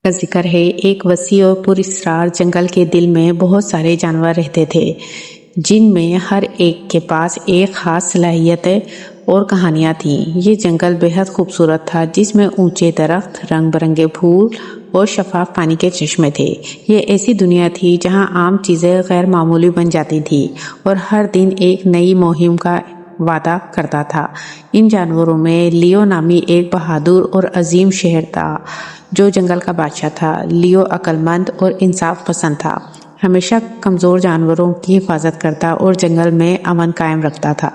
کا ذکر ہے۔ ایک وسیع اور پراسرار جنگل کے دل میں بہت سارے جانور رہتے تھے، جن میں ہر ایک کے پاس ایک خاص صلاحیتیں اور کہانیاں تھیں۔ یہ جنگل بے حد خوبصورت تھا، جس میں اونچے درخت، رنگ برنگے پھول اور شفاف پانی کے چشمے تھے۔ یہ ایسی دنیا تھی جہاں عام چیزیں غیر معمولی بن جاتی تھیں اور ہر دن ایک نئی مہم کا وعدہ کرتا تھا۔ ان جانوروں میں لیو نامی ایک بہادر اور عظیم شیر تھا جو جنگل کا بادشاہ تھا۔ لیو عقل مند اور انصاف پسند تھا، ہمیشہ کمزور جانوروں کی حفاظت کرتا اور جنگل میں امن قائم رکھتا تھا۔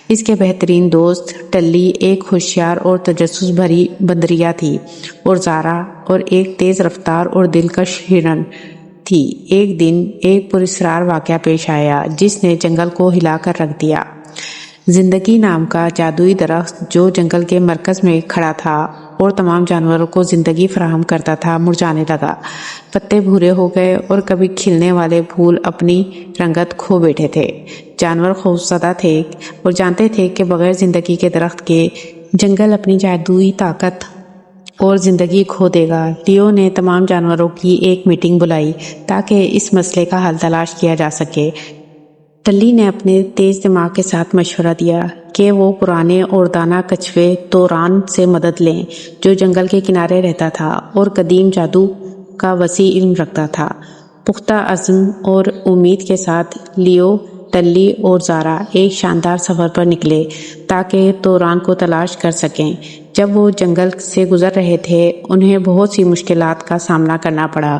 اس کے بہترین دوست ٹلی ایک ہوشیار اور تجسس بھری بندریا تھی، اور زارا اور ایک تیز رفتار اور دلکش ہرن تھی۔ ایک دن ایک پراسرار واقعہ پیش آیا جس نے جنگل کو ہلا کر رکھ دیا۔ زندگی نام کا جادوئی درخت جو جنگل کے مرکز میں کھڑا تھا اور تمام جانوروں کو زندگی فراہم کرتا تھا، مرجھانے لگا۔ پتے بھورے ہو گئے اور کبھی کھلنے والے پھول اپنی رنگت کھو بیٹھے تھے۔ جانور خوفزدہ تھے اور جانتے تھے کہ بغیر زندگی کے درخت کے جنگل اپنی جادوئی طاقت اور زندگی کھو دے گا۔ لیو نے تمام جانوروں کی ایک میٹنگ بلائی تاکہ اس مسئلے کا حل تلاش کیا جا سکے۔ ٹلی نے اپنے تیز دماغ کے ساتھ مشورہ دیا کہ وہ پرانے اور دانا کچھوے توران سے مدد لیں، جو جنگل کے کنارے رہتا تھا اور قدیم جادو کا وسیع علم رکھتا تھا۔ پختہ عزم اور امید کے ساتھ لیو، ٹلی اور زارا ایک شاندار سفر پر نکلے تاکہ توران کو تلاش کر سکیں۔ جب وہ جنگل سے گزر رہے تھے، انہیں بہت سی مشکلات کا سامنا کرنا پڑا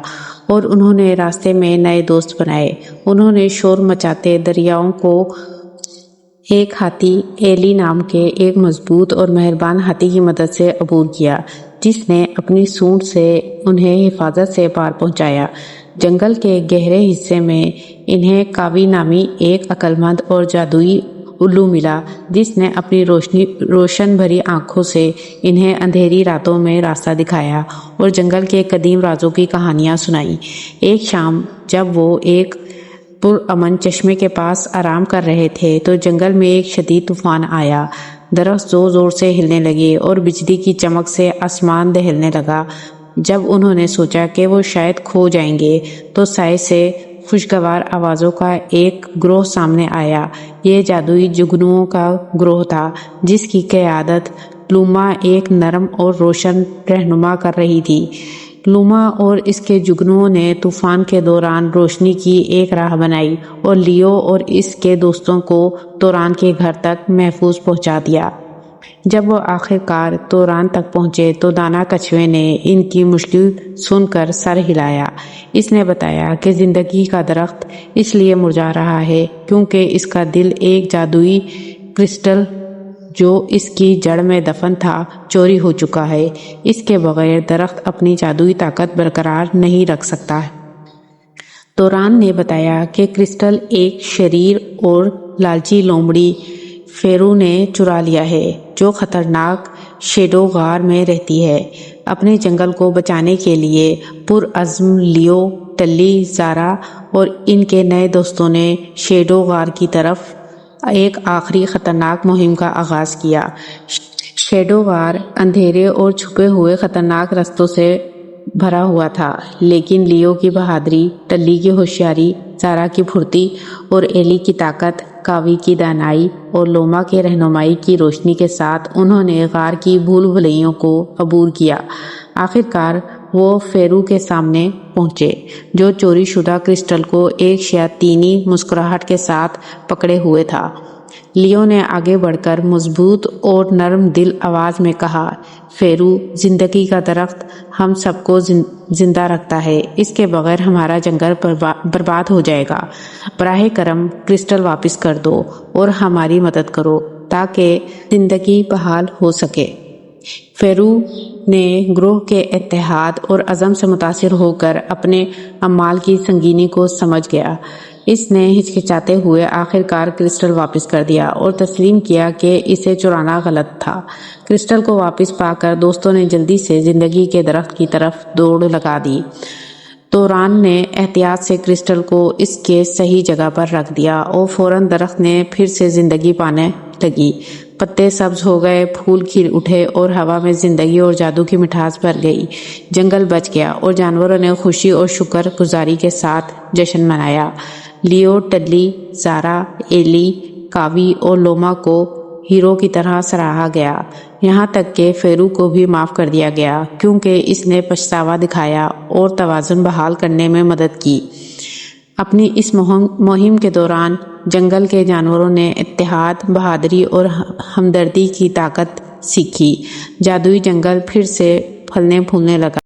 اور انہوں نے راستے میں نئے دوست بنائے۔ انہوں نے شور مچاتے دریاؤں کو ایک ہاتھی، ایلی نام کے ایک مضبوط اور مہربان ہاتھی کی مدد سے عبور کیا، جس نے اپنی سونڈ سے انہیں حفاظت سے پار پہنچایا۔ جنگل کے گہرے حصے میں انہیں کاوی نامی ایک عقل مند اور جادوئی الو ملا، جس نے اپنی روشن بھری آنکھوں سے انہیں اندھیری راتوں میں راستہ دکھایا اور جنگل کے قدیم رازوں کی کہانیاں سنائیں۔ ایک شام جب وہ ایک پرامن چشمے کے پاس آرام کر رہے تھے تو جنگل میں ایک شدید طوفان آیا۔ درخت زور زور سے ہلنے لگے اور بجلی کی چمک سے آسمان دہلنے لگا۔ جب انہوں نے سوچا کہ وہ شاید کھو جائیں گے تو سائے سے خوشگوار آوازوں کا ایک گروہ سامنے آیا۔ یہ جادوئی جگنوؤں کا گروہ تھا جس کی قیادت لوما ایک نرم اور روشن رہنما کر رہی تھی۔ لوما اور اس کے جگنوؤں نے طوفان کے دوران روشنی کی ایک راہ بنائی اور لیو اور اس کے دوستوں کو توران کے گھر تک محفوظ پہنچا دیا۔ جب وہ آخر کار توران تک پہنچے تو دانا کچھوے نے ان کی مشکل سن کر سر ہلایا۔ اس نے بتایا کہ زندگی کا درخت اس لیے مرجھا رہا ہے کیونکہ اس کا دل ایک جادوئی کرسٹل جو اس کی جڑ میں دفن تھا چوری ہو چکا ہے۔ اس کے بغیر درخت اپنی جادوئی طاقت برقرار نہیں رکھ سکتا۔ توران نے بتایا کہ کرسٹل ایک شریر اور لالچی لومڑی فیرو نے چرا لیا ہے جو خطرناک شیڈو غار میں رہتی ہے۔ اپنے جنگل کو بچانے کے لیے پرعزم لیو، ٹلی، زارا اور ان کے نئے دوستوں نے شیڈو غار کی طرف ایک آخری خطرناک مہم کا آغاز کیا۔ شیڈو غار اندھیرے اور چھپے ہوئے خطرناک رستوں سے بھرا ہوا تھا، لیکن لیو کی بہادری، ٹلی کی ہوشیاری، زارا کی پھرتی اور ایلی کی طاقت، کاوی کی دانائی اور لوما کے رہنمائی کی روشنی کے ساتھ انہوں نے غار کی بھول بھلیوں کو عبور کیا۔ آخر کار وہ فیرو کے سامنے پہنچے جو چوری شدہ کرسٹل کو ایک شیاطینی مسکراہٹ کے ساتھ پکڑے ہوئے تھا۔ لیو نے آگے بڑھ کر مضبوط اور نرم دل آواز میں کہا، فیرو، زندگی کا درخت ہم سب کو زندہ رکھتا ہے، اس کے بغیر ہمارا جنگل برباد ہو جائے گا۔ براہ کرم کرسٹل واپس کر دو اور ہماری مدد کرو تاکہ زندگی بحال ہو سکے۔ فیرو نے گروہ کے اتحاد اور عزم سے متاثر ہو کر اپنے اعمال کی سنگینی کو سمجھ گیا۔ اس نے ہچکچاتے ہوئے آخر کار کرسٹل واپس کر دیا اور تسلیم کیا کہ اسے چرانا غلط تھا۔ کرسٹل کو واپس پا کر دوستوں نے جلدی سے زندگی کے درخت کی طرف دوڑ لگا دی۔ توران نے احتیاط سے کرسٹل کو اس کے صحیح جگہ پر رکھ دیا اور فوراً درخت نے پھر سے زندگی پانے لگی۔ پتے سبز ہو گئے، پھول کھل اٹھے اور ہوا میں زندگی اور جادو کی مٹھاس بھر گئی۔ جنگل بچ گیا اور جانوروں نے خوشی اور شکر گزاری کے ساتھ جشن منایا۔ لیو، ٹلی، زارا، ایلی، کاوی اور لوما کو ہیرو کی طرح سراہا گیا، یہاں تک کہ فیرو کو بھی معاف کر دیا گیا کیونکہ اس نے پچھتاوا دکھایا اور توازن بحال کرنے میں مدد کی۔ اپنی اس مہم کے دوران جنگل کے جانوروں نے اتحاد، بہادری اور ہمدردی کی طاقت سیکھی۔ جادوئی جنگل پھر سے پھلنے پھولنے لگا۔